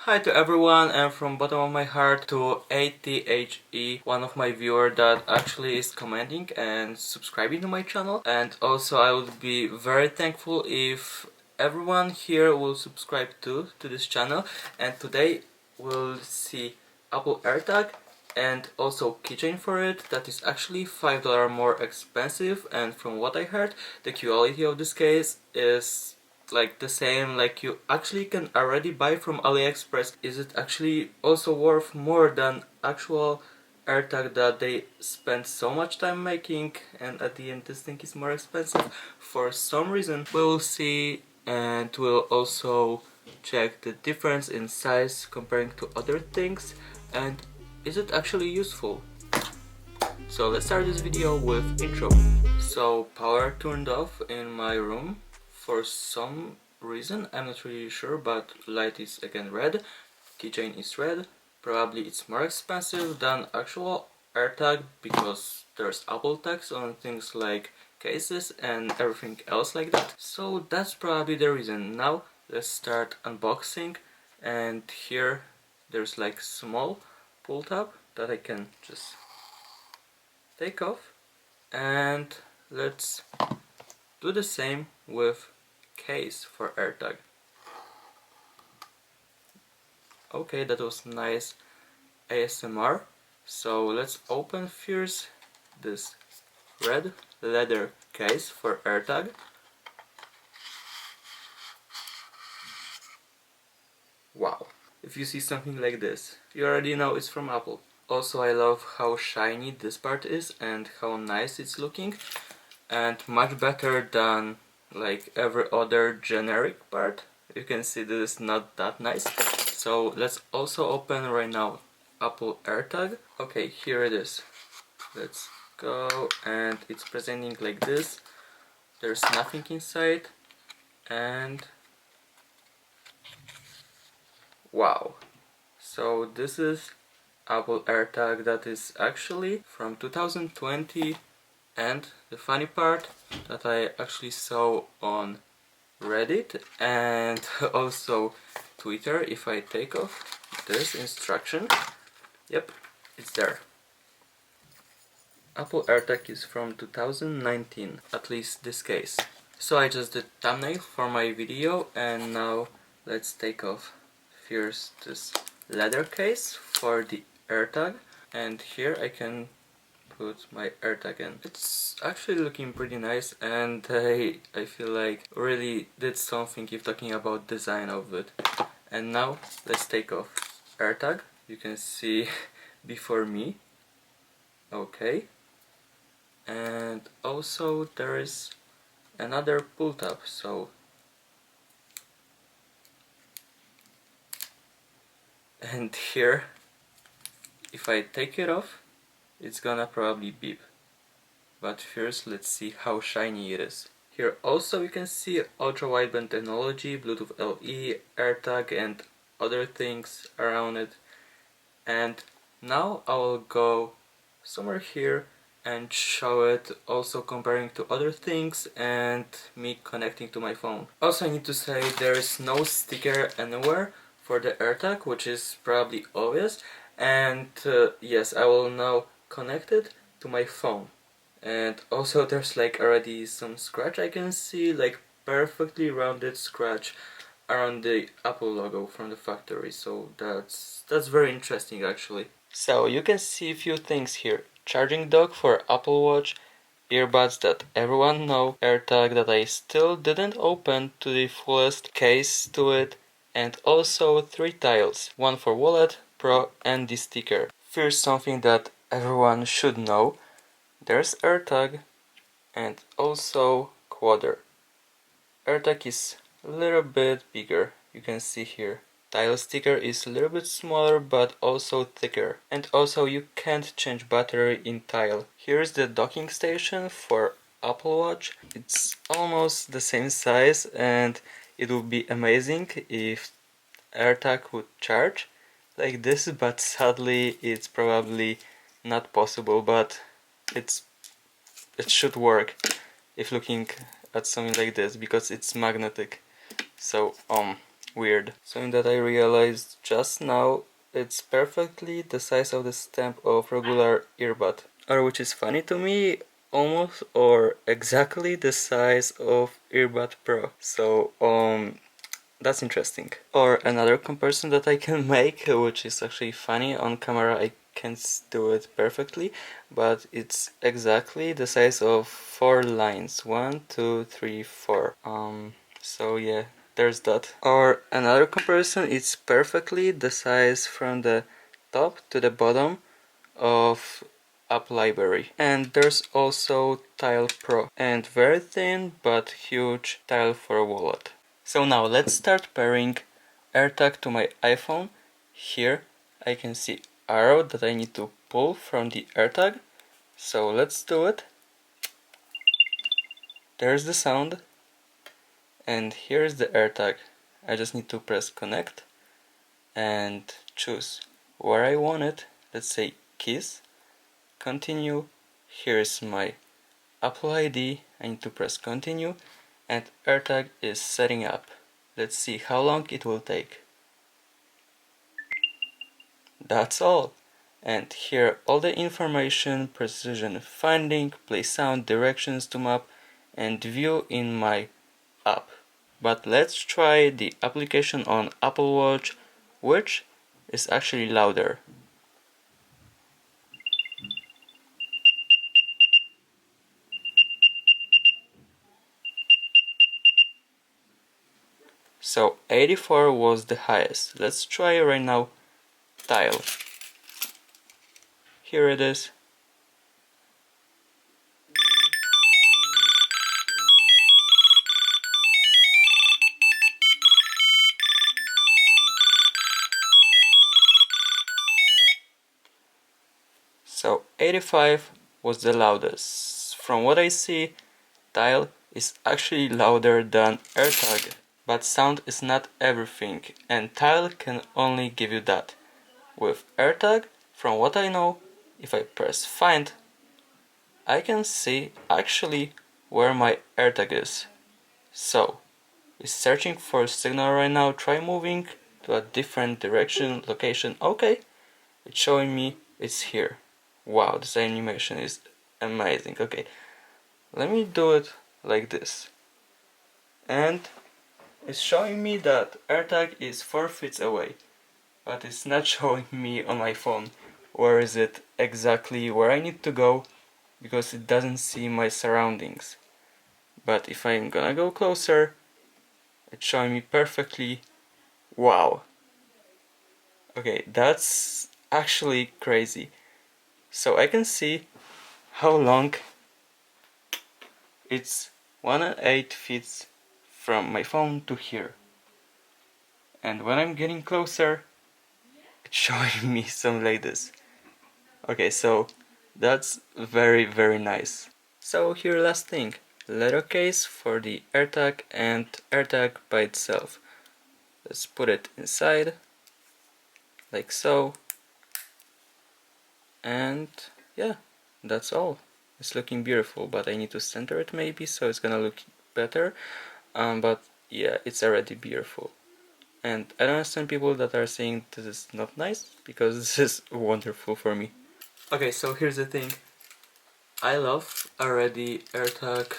Hi to everyone, and from bottom of my heart to ATHE, one of my viewer that actually is commenting and subscribing to my channel. And also I would be very thankful if everyone here will subscribe to this channel. And today we'll see Apple AirTag and also keychain for it that is actually $5 more expensive, and from what I heard the quality of this case is like the same like you actually can already buy from AliExpress. Is it actually also worth more than actual AirTag that they spend so much time making, and at the end this thing is more expensive for some reason? We will see, and we'll also check the difference in size comparing to other things, and is it actually useful? So let's start this video with intro. So power turned off in my room for some reason, I'm not really sure, but light is again red, keychain is red. Probably it's more expensive than actual AirTag because there's Apple tags on things like cases and everything else like that. So that's probably the reason. Now let's start unboxing, and here there's like small pull tab that I can just take off, and let's do the same with case for AirTag. Okay, that was nice ASMR. So let's open first this red leather case for AirTag. Wow, if you see something like this, you already know it's from Apple. Also, I love how shiny this part is and how nice it's looking, and much better than like every other generic part. You can see this is not that nice. So let's also open right now Apple AirTag. Okay, here it is. Let's go, and it's presenting like this. There's nothing inside, and wow. So this is Apple AirTag that is actually from 2020, and the funny part that I actually saw on Reddit and also Twitter, if I take off this instruction, yep, it's there. Apple AirTag is from 2019, at least this case. So I just did thumbnail for my video, and now let's take off first this leather case for the AirTag, and here I can put my AirTag in. It's actually looking pretty nice, and I feel like really did something if talking about design of it. And now let's take off AirTag. You can see before me. Okay. And also there is another pull tab, so and here if I take it off it's gonna probably beep, but first let's see how shiny it is. Here also you can see ultra wideband technology, Bluetooth LE, AirTag and other things around it. And now I will go somewhere here and show it, also comparing to other things and me connecting to my phone. Also I need to say there is no sticker anywhere for the AirTag, which is probably obvious, and yes, I will now connect it to my phone. And also there's like already some scratch I can see, like perfectly rounded scratch around the Apple logo from the factory, so that's very interesting actually. So you can see a few things here. Charging dock for Apple Watch, earbuds that everyone know, AirTag that I still didn't open to the fullest case to it, and also 3 tiles, one for wallet, Pro and the sticker. First, something that everyone should know, there's AirTag and also Quadr. AirTag is a little bit bigger, you can see here. Tile sticker is a little bit smaller but also thicker, and also you can't change battery in tile. Here's the docking station for Apple Watch. It's almost the same size, and it would be amazing if AirTag would charge like this, but sadly it's probably not possible, but it should work if looking at something like this because it's magnetic. So weird. Something that I realized just now, it's perfectly the size of the stamp of regular earbud. Or which is funny to me, almost or exactly the size of earbud Pro. So that's interesting. Or another comparison that I can make, which is actually funny, on camera I can't do it perfectly, but it's exactly the size of 4 lines. 1, 2, 3, 4. So yeah, there's that. Or another comparison, it's perfectly the size from the top to the bottom of app library. And there's also Tile Pro and very thin but huge tile for a wallet. So now let's start pairing AirTag to my iPhone. Here I can see arrow that I need to pull from the AirTag. So let's do it. There's the sound. And here's the AirTag. I just need to press connect and choose where I want it. Let's say keys. Continue. Here's my Apple ID. I need to press continue and AirTag is setting up. Let's see how long it will take. That's all. And here all the information, precision finding, play sound, directions to map and view in my app. But let's try the application on Apple Watch, which is actually louder. So 84 was the highest. Let's try right now Tile. Here it is. So 85 was the loudest. From what I see, Tile is actually louder than AirTag. But sound is not everything, and Tile can only give you that. With AirTag, from what I know, if I press find, I can see actually where my AirTag is. So, it's searching for a signal right now. Try moving to a different direction, location. Okay, it's showing me it's here. Wow, this animation is amazing. Okay, let me do it like this. And it's showing me that AirTag is 4 feet away, but it's not showing me on my phone where is it exactly where I need to go because it doesn't see my surroundings. But if I'm gonna go closer, it's showing me perfectly. Wow. Okay, that's actually crazy. So I can see how long it's 1.8 feet from my phone to here. And when I'm getting closer, it's showing me some like this. Okay, so that's very nice. So here last thing, letter case for the AirTag and AirTag by itself. Let's put it inside, like so. And yeah, that's all. It's looking beautiful, but I need to center it maybe so it's gonna look better. But yeah, it's already beautiful. And I don't understand people that are saying this is not nice, because this is wonderful for me. Okay, so here's the thing. I love already AirTag.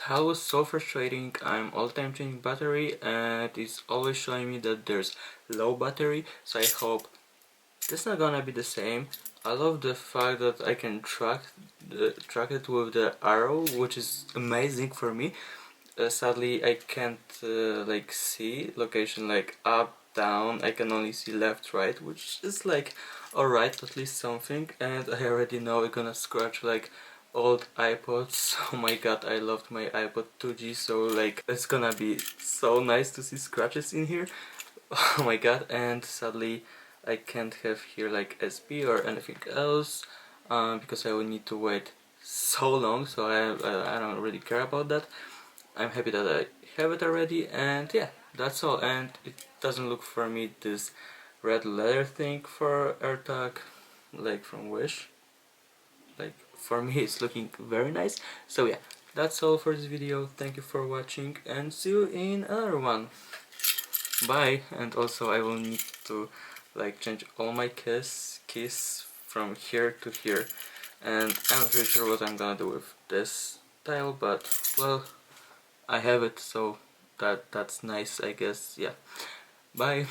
That was so frustrating. I'm all the time changing battery and it's always showing me that there's low battery, so I hope this is not gonna be the same. I love the fact that I can track it with the arrow, which is amazing for me. Sadly, I can't like see location like up, down. I can only see left, right, which is like alright, at least something. And I already know it's gonna scratch like old iPods. Oh my god, I loved my iPod 2G, so like it's gonna be so nice to see scratches in here. Oh my god, and sadly I can't have here like SB or anything else because I will need to wait so long, so I don't really care about that. I'm happy that I have it already, and yeah, that's all. And it doesn't look for me this red leather thing for AirTag like from Wish. Like for me it's looking very nice. So yeah, that's all for this video. Thank you for watching and see you in another one. bye. And also I will need to like change all my keys from here to here, and I'm not really sure what I'm gonna do with this tile, but well, I have it, so that's nice, I guess. Yeah, bye.